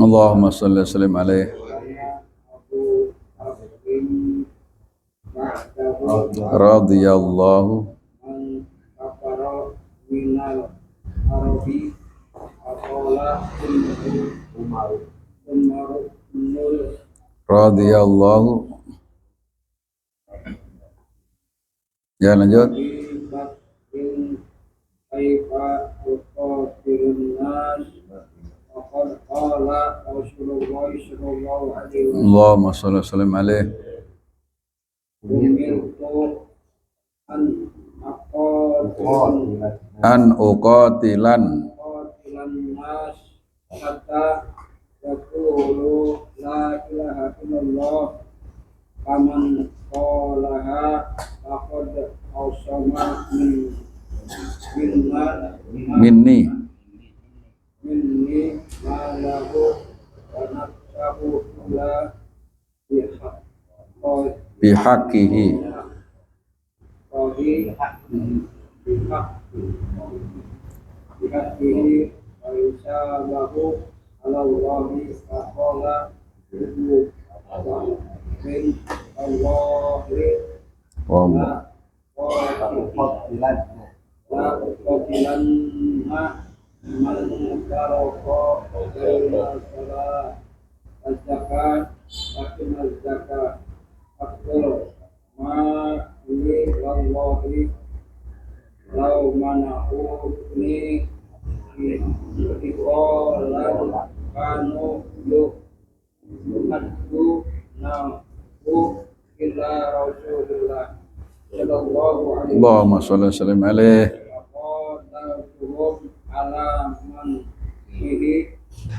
Allahumma shalli wa sallim alaihi. Radhiyallahu radhiyallahu. Ya, lanjut. Allahumma shalli wa sallim alaihi. An uqatilan nas hatta yaqulu la ilaha illallah faman qalaha faqad awsama minni ma lahu wa nafsahu la bihaqqihi. Bihaqqihi wa yusabahu ala Allahi faqala min Allahi Wallah. la uqatilanna man taraka az-zakat lakin az-zakat afdal ma li wallahi law mana'uni iqalan kanu yuhaddu nahu illa rasulullah sallallahu alaihi Allahumma shalli wa sallim alaihi. wasallam ala man fihi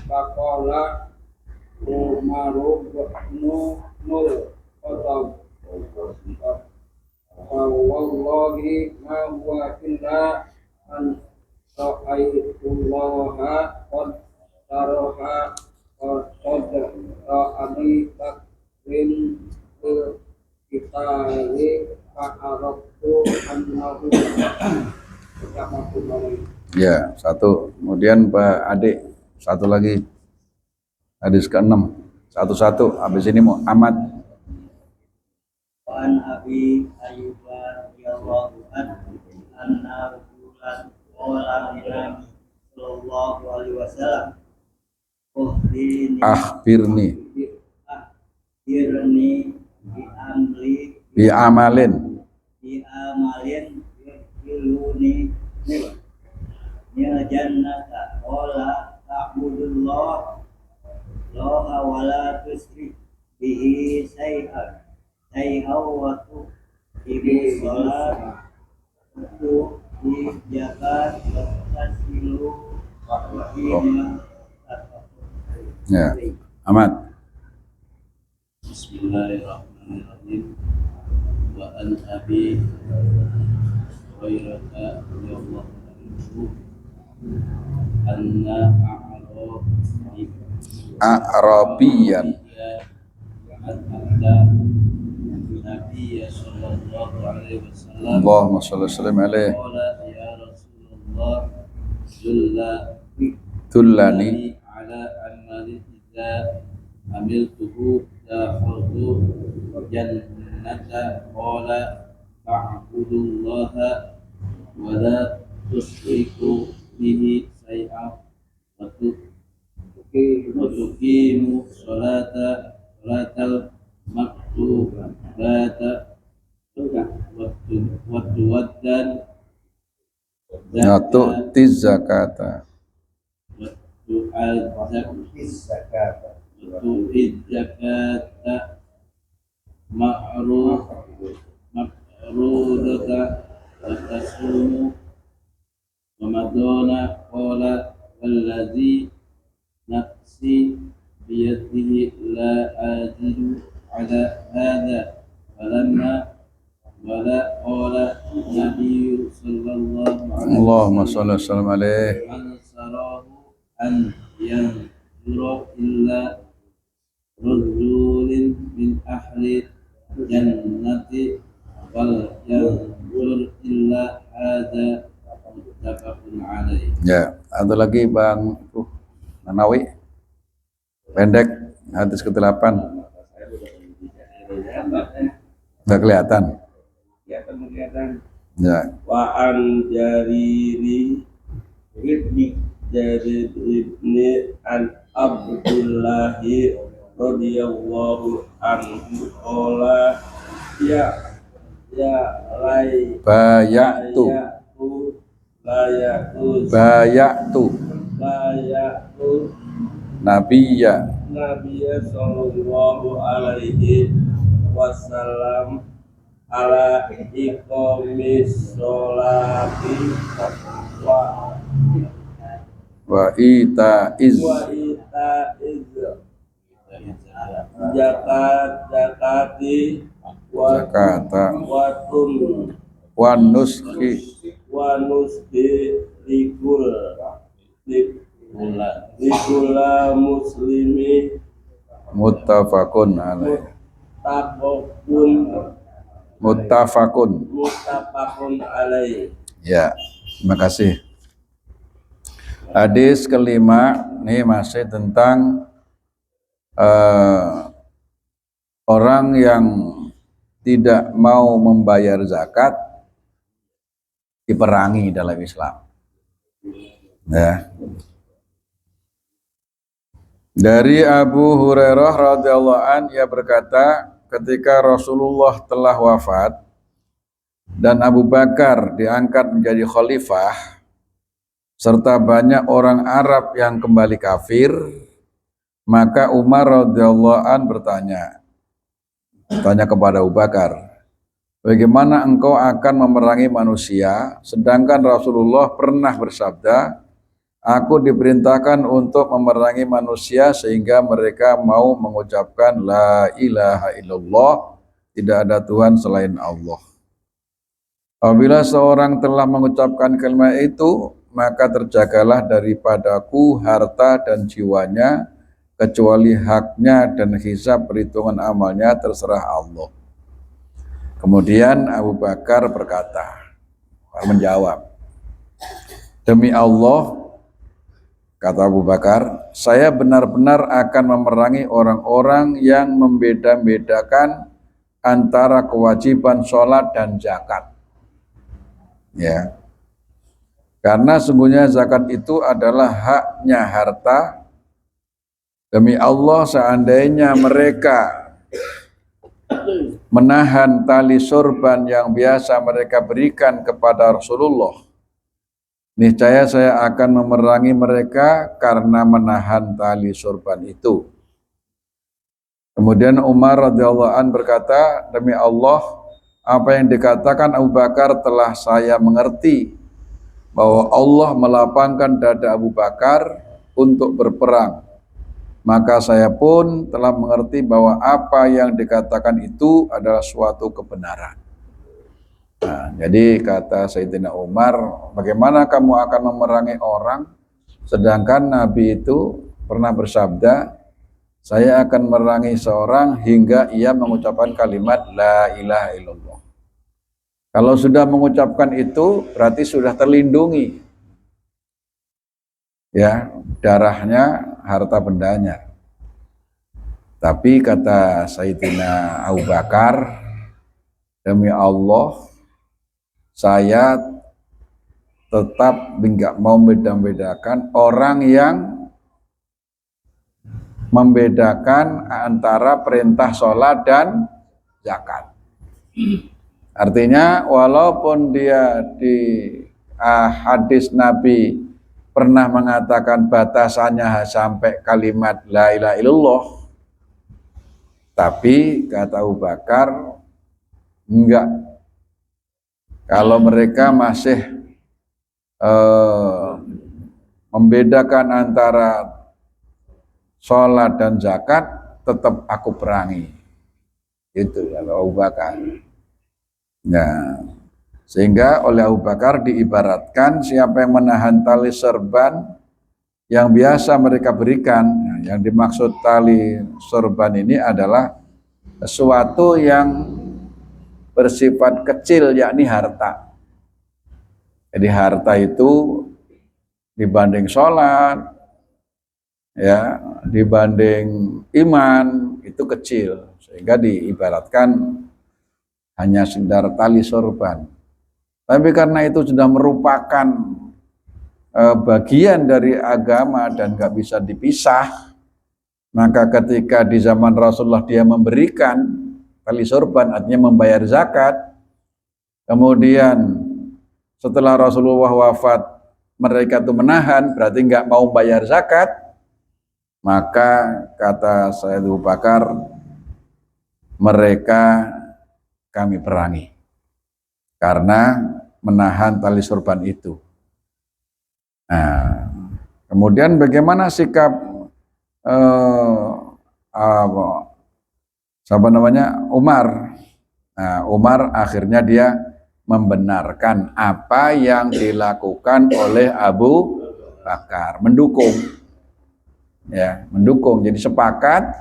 faqala Umaru nul Khattab wallahi ma huwa illa an ra'aytullaha qad taraha qad ra'ani bakrin kitali fa'arabtu annahu Ya, satu. Kemudian Pak Adik, satu lagi. Hadis ke-6. Satu-satu. Habis ini Muhammad. An Abi Ayyub radhiyallahu anhu anna rajulan qala li Nabi sallallahu alaihi wasallam Akhbirni bi amalin yudkhiluni nil jannata qala ta'budullah la wala tusyrik bihi syai'an wa tuqimu shalat wa zakat wa tasilu ya, Ahmad. Bismillahirrahmanirrahim. Wa an Abi Hurairah radhiyallahu anhu anna Arabiyan Nabi sallallahu alaihi wasallam Allahumma shalli wa sallim alaihi. qala ya Rasulullah Dullani ala amali idza amiltuhu dakhaltu jannata qala fa'budullaha wa la tusyriku bihi syai'an wa tuqimu salatal maktubata wa tuwaddan tu'ti zakata tu'id zakata ma'rudata wa tasumu Ramadana qala wallazi nafsi biyadihi la ajidu ala hadha walamma wala qala Nabi sallallahu alaihi Allahumma shalli wa sallim alaihi. ansarahu an yanzura illa rajulin min ahli jannati wal yanzur illa hadha muttafaqun alaih. Ya, ada lagi Bang Nanawi. Pendek, hadis ke-8. Nggak kelihatan. kelihatan. Ya. Wa an jariri ibni an Abdullahi radhiyallahu anhu qala ya Bayatu. layatu Bayatu. Nabiyya. Nabiya sallallahu alaihi wasallam ala iqamis sholati Wa itaiz wa itaiz zakati zakata wa tun wa nuski wa nuski likula muslimi muttafaqun alaih. Muttafaqun alaih. Ya, terima kasih. Hadis kelima ini masih tentang orang yang tidak mau membayar zakat diperangi dalam Islam. Ya. Dari Abu Hurairah radhiyallahu an, ia berkata, ketika Rasulullah telah wafat dan Abu Bakar diangkat menjadi khalifah serta banyak orang Arab yang kembali kafir, maka Umar radhiyallahu an bertanya kepada Abu Bakar, bagaimana engkau akan memerangi manusia sedangkan Rasulullah pernah bersabda, aku diperintahkan untuk memerangi manusia sehingga mereka mau mengucapkan la ilaha illallah, tidak ada Tuhan selain Allah. Apabila seorang telah mengucapkan kalimat itu, maka terjagalah daripadaku harta dan jiwanya, kecuali haknya dan hisab perhitungan amalnya terserah Allah. Kemudian Abu Bakar menjawab, demi Allah, kata Abu Bakar, saya benar-benar akan memerangi orang-orang yang membeda-bedakan antara kewajiban sholat dan zakat. Ya, karena sungguhnya zakat itu adalah haknya harta. Demi Allah, seandainya mereka menahan tali sorban yang biasa mereka berikan kepada Rasulullah, niscaya saya akan memerangi mereka karena menahan tali sorban itu. Kemudian Umar radhiyallahu an berkata, demi Allah, apa yang dikatakan Abu Bakar telah saya mengerti, bahwa Allah melapangkan dada Abu Bakar untuk berperang. Maka saya pun telah mengerti bahwa apa yang dikatakan itu adalah suatu kebenaran. Nah, jadi kata Sayyidina Umar, bagaimana kamu akan memerangi orang sedangkan Nabi itu pernah bersabda, saya akan memerangi seorang hingga ia mengucapkan kalimat la ilaha illallah. Kalau sudah mengucapkan itu berarti sudah terlindungi, ya, darahnya, harta bendanya. Tapi kata Sayyidina Abu Bakar, demi Allah, saya tetap enggak mau beda-bedakan orang yang membedakan antara perintah sholat dan zakat. Artinya walaupun dia di hadis Nabi pernah mengatakan batasannya sampai kalimat la ilaha illallah, tapi kata Abu Bakar enggak. Kalau mereka masih membedakan antara sholat dan zakat, tetap aku perangi. Itu kalau Abu Bakar. Nah, sehingga oleh Abu Bakar diibaratkan siapa yang menahan tali serban yang biasa mereka berikan. Nah, yang dimaksud tali serban ini adalah sesuatu yang bersifat kecil, yakni harta. Jadi harta itu dibanding sholat, ya dibanding iman itu kecil, sehingga diibaratkan hanya sekedar tali sorban. Tapi karena itu sudah merupakan bagian dari agama dan nggak bisa dipisah, maka ketika di zaman Rasulullah dia memberikan tali sorban, artinya membayar zakat, kemudian setelah Rasulullah wafat mereka itu menahan, berarti nggak mau bayar zakat, maka kata Sayyid Abu Bakar, mereka kami perangi karena menahan tali sorban itu. Nah, kemudian bagaimana sikap Umar? Nah, Umar akhirnya dia membenarkan apa yang dilakukan oleh Abu Bakar, mendukung, ya, mendukung. Jadi sepakat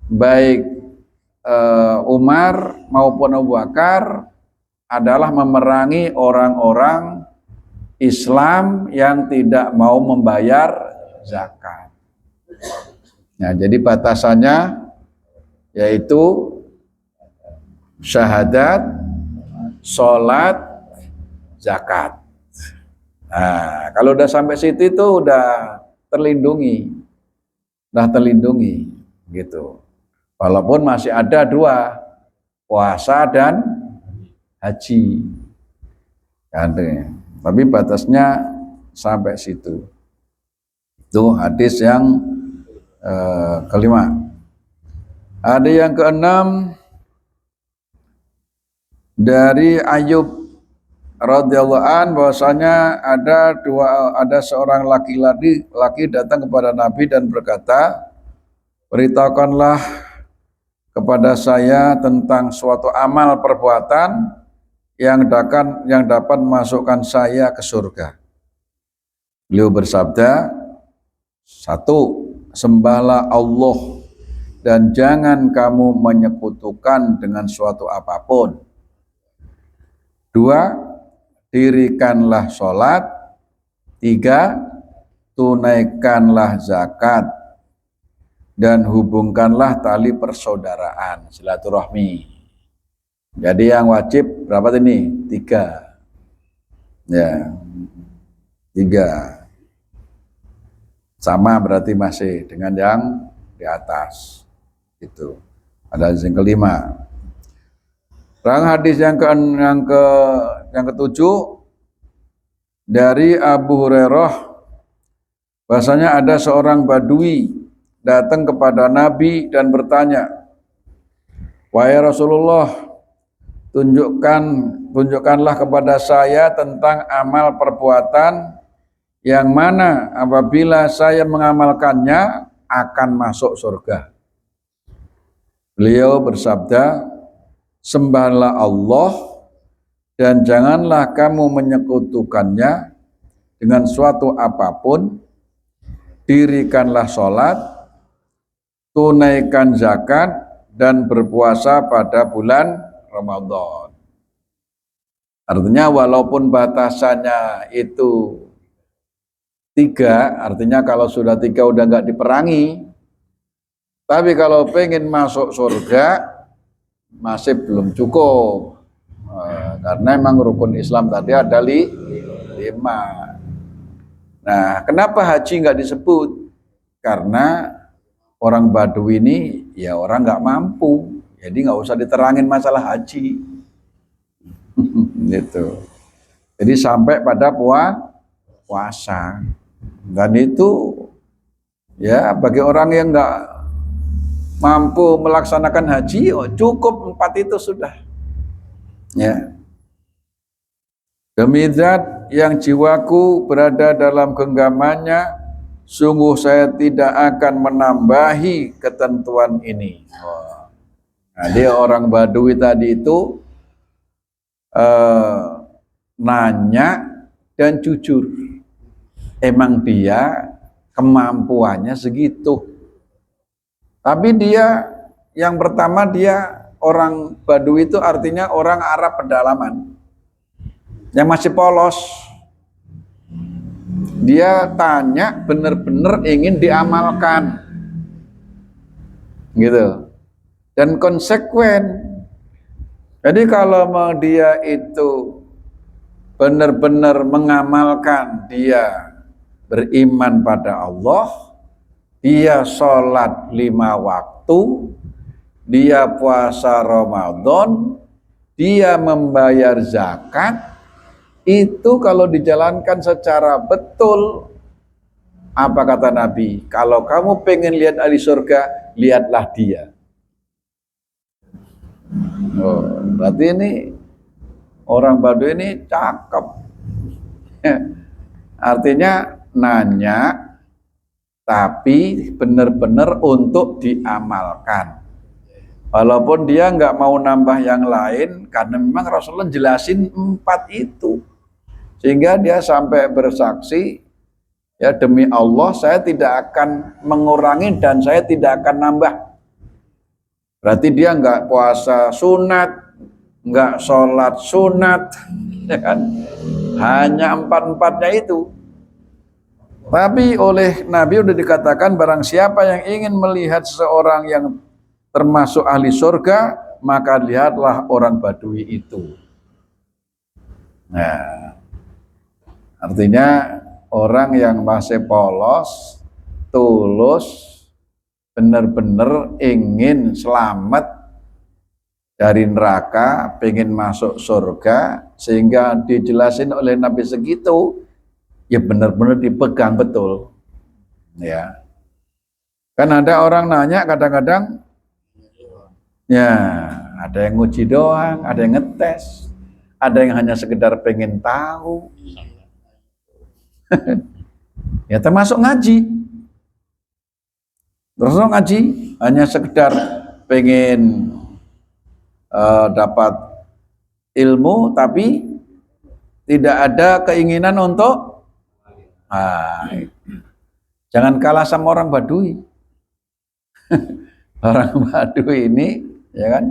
baik Umar maupun Abu Bakar adalah memerangi orang-orang Islam yang tidak mau membayar zakat. Nah, jadi batasannya yaitu syahadat, sholat, zakat. Nah, kalau udah sampai situ itu udah terlindungi, gitu. Walaupun masih ada dua, puasa dan haji. Tapi batasnya sampai situ. Itu hadis yang kelima. Ada yang keenam dari Ayub radhiyallahu an, bahwasanya ada seorang laki-laki datang kepada Nabi dan berkata, beritahukanlah kepada saya tentang suatu amal perbuatan yang dapat memasukkan saya ke surga. Beliau bersabda, 1, sembahlah Allah dan jangan kamu menyekutukan dengan suatu apapun. 2, dirikanlah sholat. 3, tunaikanlah zakat dan hubungkanlah tali persaudaraan, silaturahmi. Jadi yang wajib berapa ini? 3. Ya, 3. Sama berarti masih dengan yang di atas. Itu. Ada yang kelima. Hadis yang ketujuh dari Abu Hurairah, bahasanya ada seorang Badui datang kepada Nabi dan bertanya, wahai Rasulullah, tunjukkanlah kepada saya tentang amal perbuatan yang mana apabila saya mengamalkannya akan masuk surga. Beliau bersabda, sembahlah Allah dan janganlah kamu menyekutukannya dengan suatu apapun, dirikanlah sholat, tunaikan zakat, dan berpuasa pada bulan Ramadan. Artinya walaupun batasannya itu 3, artinya kalau sudah 3 udah nggak diperangi, tapi kalau pengen masuk surga masih belum cukup, karena memang rukun Islam tadi ada 5. Nah, kenapa haji nggak disebut? Karena orang Badui ini ya orang nggak mampu, jadi nggak usah diterangin masalah haji. Gitu. Jadi sampai pada puasa, dan itu ya bagi orang yang nggak mampu melaksanakan haji, cukup 4 itu sudah. Ya. Demi zat yang jiwaku berada dalam genggamannya, sungguh saya tidak akan menambahi ketentuan ini. Nah, dia orang Badui tadi itu nanya dan jujur. Emang dia kemampuannya segitu. Tapi dia yang pertama, dia orang Badui itu artinya orang Arab pedalaman yang masih polos. Dia tanya benar-benar ingin diamalkan, gitu, dan konsekuen. Jadi kalau mau dia itu benar-benar mengamalkan, dia beriman pada Allah, dia sholat 5 waktu, dia puasa Ramadan, dia membayar zakat, itu kalau dijalankan secara betul, apa kata Nabi? Kalau kamu pengen lihat ahli surga, lihatlah dia. Oh, berarti ini orang Baduy ini cakep. Artinya nanya, tapi benar-benar untuk diamalkan. Walaupun dia nggak mau nambah yang lain, karena memang Rasulullah jelasin 4 itu. Sehingga dia sampai bersaksi, ya demi Allah saya tidak akan mengurangi dan saya tidak akan nambah. Berarti dia nggak puasa sunat, nggak sholat sunat, ya kan? Hanya 4-4-nya itu. Tapi oleh Nabi sudah dikatakan, barang siapa yang ingin melihat seseorang yang termasuk ahli surga, maka lihatlah orang Baduy itu. Nah, artinya orang yang masih polos, tulus, benar-benar ingin selamat dari neraka, pengen masuk surga, sehingga dijelasin oleh Nabi segitu, ya benar-benar dipegang betul. Ya, kan ada orang nanya kadang-kadang, ya ada yang nguji doang, ada yang ngetes, ada yang hanya sekedar pengen tahu. Ya termasuk ngaji. Terus ngaji hanya sekedar pengen dapat ilmu, tapi tidak ada keinginan untuk jangan kalah sama orang Baduy. Orang Baduy ini, ya kan,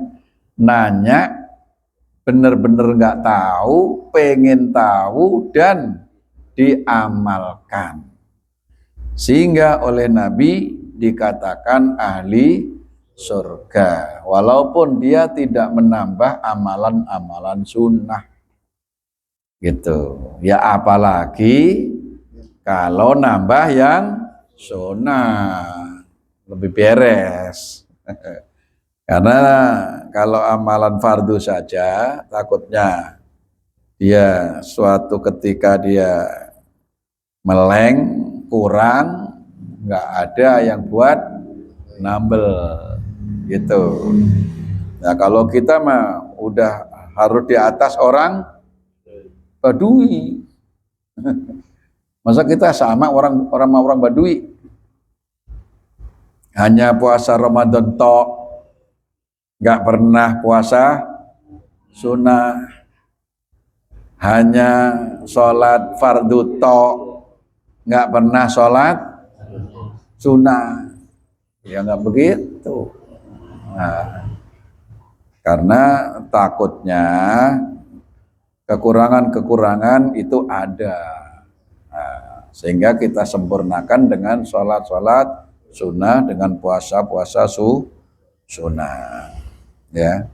nanya bener-bener nggak tahu, pengen tahu dan diamalkan, sehingga oleh Nabi dikatakan ahli surga, walaupun dia tidak menambah amalan-amalan sunnah, gitu. Ya apalagi kalau nambah yang sunnah, lebih beres. Karena kalau amalan fardu saja, takutnya dia suatu ketika dia meleng, kurang, nggak ada yang buat nambel, gitu. Nah kalau kita mah udah harus di atas orang Baduy. Masa kita sama orang Baduy? Hanya puasa Ramadan tok, nggak pernah puasa sunnah, hanya sholat fardu tok, nggak pernah sholat sunnah, ya nggak begitu. Nah, karena takutnya kekurangan-kekurangan itu ada, sehingga kita sempurnakan dengan sholat-sholat sunnah, dengan puasa-puasa sunnah, ya.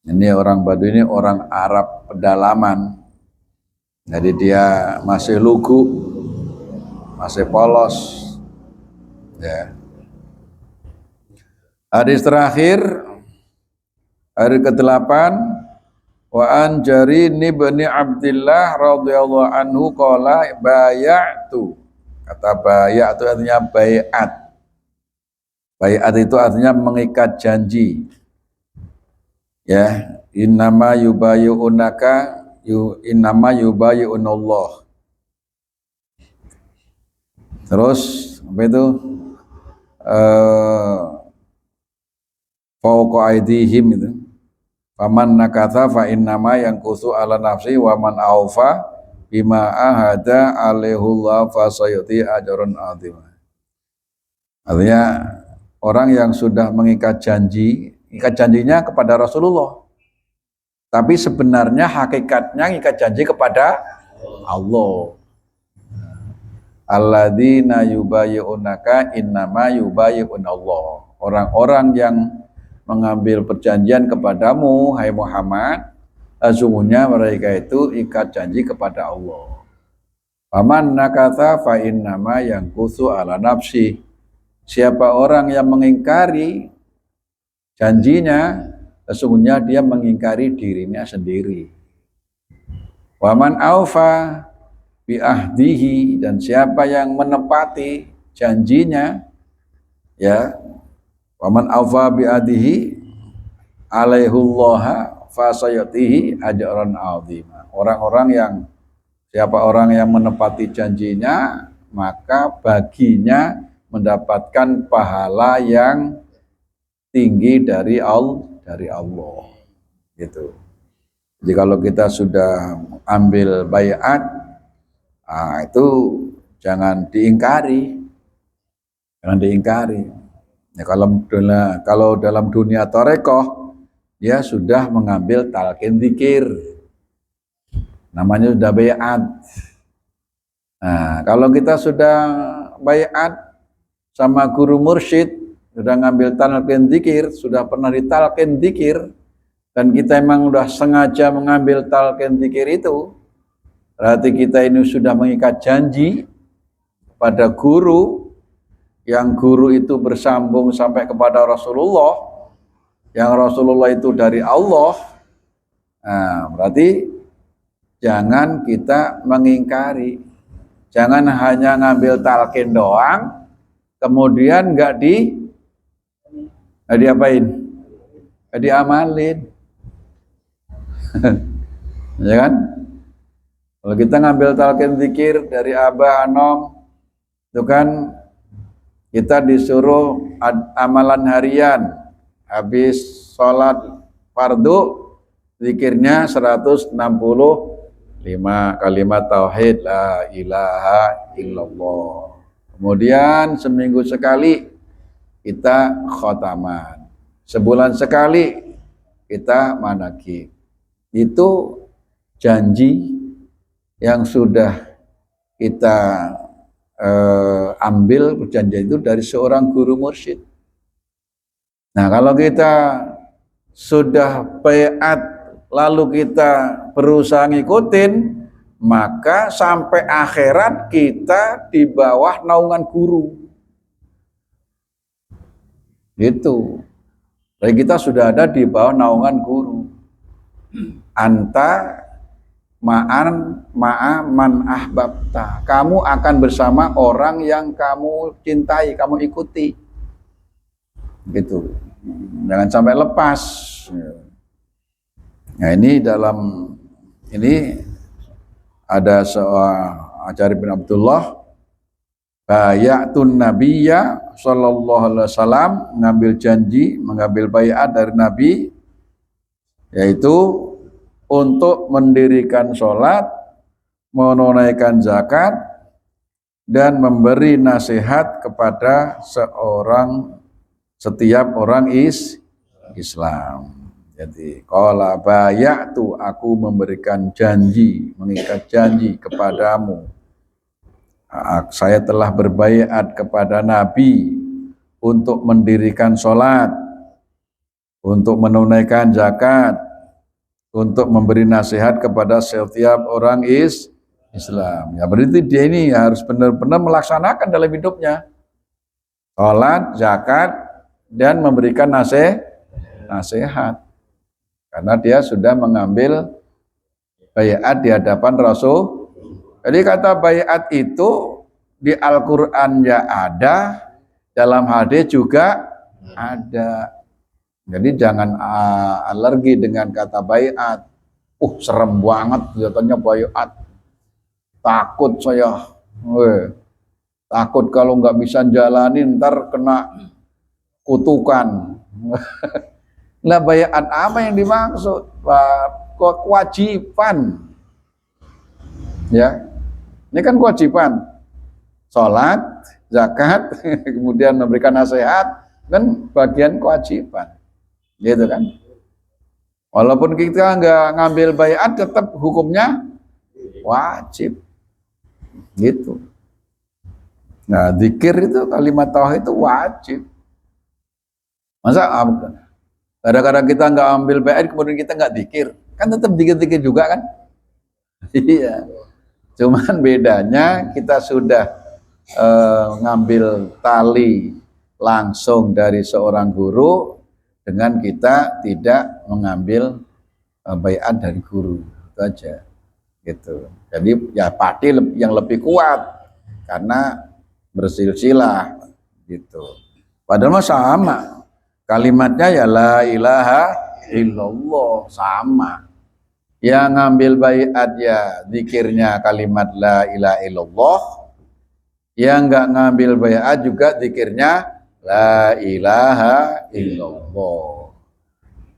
Ini orang Baduy ini orang Arab pedalaman, jadi dia masih lugu, masih polos, ya. Hadis terakhir, hari ke-8, wa an Jarir bin Abdillah radhiyallahu anhu qala bay'atu. Kata bay'atu artinya bai'at. Bai'at itu artinya mengikat janji. Ya, innama yubayyunaka innama yubayyunallah. Terus apa itu? Fauqa aidihim itu. Faman nakatha fa innama yanqusu ala nafsi wa man aufa bima ahada alaihullah fa sayuti ajrun azim. Artinya orang yang sudah mengikat janji, ikat janjinya kepada Rasulullah. Tapi sebenarnya hakikatnya ikat janji kepada Allah. alladzina yubayyi'unaka innama yubayyi'unallah. Orang-orang yang mengambil perjanjian kepadamu, hai Muhammad, sesungguhnya mereka itu ikat janji kepada Allah. Faman nakatha fa innama yanqusu ala nafsi. Siapa orang yang mengingkari janjinya, sesungguhnya dia mengingkari dirinya sendiri. Waman aufa bi ahdihi, dan siapa yang menepati janjinya, ya, waman aufa bi ahdihi alaihullaha fasayatihi ajran azima. Siapa orang yang menepati janjinya, maka baginya mendapatkan pahala yang tinggi dari Allah. Gitu. Jadi kalau kita sudah ambil baiat, itu jangan diingkari. Jangan diingkari. Ya, kalau dalam dunia tarekoh, dia sudah mengambil talqin dzikir. Namanya sudah baiat. Nah, kalau kita sudah baiat sama guru mursyid, sudah ngambil talqin dzikir, sudah pernah ditalqin dzikir, dan kita emang udah sengaja mengambil talqin dzikir itu, berarti kita ini sudah mengikat janji pada guru, yang guru itu bersambung sampai kepada Rasulullah, yang Rasulullah itu dari Allah. Nah, berarti jangan kita mengingkari. Jangan hanya ngambil talqin doang, kemudian nggak diapain? Nggak diamalin. Ya kan? Kalau kita ngambil talqin zikir dari Abah Anom, itu kan kita disuruh amalan harian. Habis sholat fardu, zikirnya 165 kalimat tauhid la ilaha illallah. Kemudian seminggu sekali kita khotaman, sebulan sekali kita manakib. Itu janji yang sudah kita ambil perjanjian itu dari seorang guru mursyid. Nah, kalau kita sudah baiat lalu kita berusaha ngikutin, maka sampai akhirat kita di bawah naungan guru. Gitu. Jadi kita sudah ada di bawah naungan guru. Anta ma'a man ahbabta. Kamu akan bersama orang yang kamu cintai, kamu ikuti. Gitu. Jangan sampai lepas. Nah, ini ada seorang Jabir bin Abdullah, bayatun nabiyya sallallahu alaihi wasallam, mengambil janji, mengambil baiat dari Nabi, yaitu untuk mendirikan sholat, menunaikan zakat, dan memberi nasihat kepada setiap orang Islam. Jadi qala bayatu, aku memberikan janji, mengikat janji kepadamu. Saya telah berbaiat kepada Nabi untuk mendirikan sholat, untuk menunaikan zakat, untuk memberi nasihat kepada setiap orang Islam. Ya, berarti dia ini harus benar-benar melaksanakan dalam hidupnya. Sholat, zakat, dan memberikan nasihat. Karena dia sudah mengambil baiat di hadapan Rasul. Jadi kata baiat itu di Al-Quran ya ada, dalam hadis juga ada. Jadi jangan alergi dengan kata baiat. Serem banget kelihatannya baiat. Takut saya. Takut kalau nggak bisa jalanin ntar kena kutukan. Nah, baiat apa yang dimaksud? Kewajiban. Ya. Ini kan kewajiban. Sholat, zakat, kemudian memberikan nasihat, kan bagian kewajiban. Gitu kan. Walaupun kita nggak ngambil baiat, tetap hukumnya wajib. Gitu. Nah, zikir itu kalimat tauhid itu wajib. Masa kadang-kadang kita nggak ambil PN kemudian kita nggak zikir, kan tetap zikir-zikir juga kan? Iya. Cuman bedanya kita sudah ngambil tali langsung dari seorang guru dengan kita tidak mengambil baiat dari guru, itu aja. Gitu. Jadi ya pasti yang lebih kuat karena bersilsilah gitu. Padahal mah sama. Kalimatnya ya la ilaha illallah, sama. Yang ngambil baiat ya zikirnya kalimat la ilaha illallah. Yang enggak ngambil baiat juga zikirnya la ilaha illallah.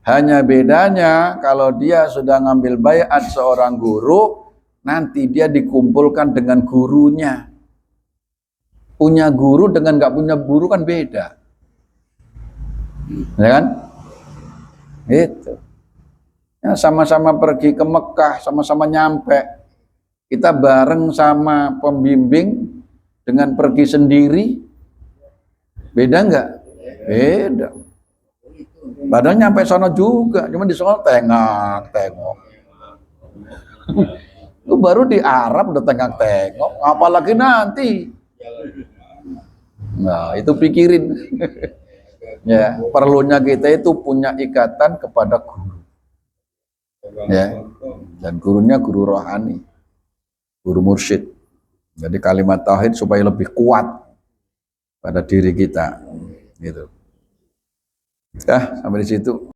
Hanya bedanya kalau dia sudah ngambil baiat seorang guru, nanti dia dikumpulkan dengan gurunya. Punya guru dengan nggak punya guru kan beda. Ya kan? Itu. Ya, sama-sama pergi ke Mekah, sama-sama nyampe. Kita bareng sama pembimbing dengan pergi sendiri. Beda nggak? Beda. Padahal nyampe sono juga, cuma di sono tengok. Lu baru di Arab udah tengok, apalagi nanti. Nah, itu pikirin. Ya, perlunya kita itu punya ikatan kepada guru. Ya. Dan gurunya guru rohani. Guru mursyid. Jadi kalimat tauhid supaya lebih kuat pada diri kita. Gitu. Ya, sampai di situ.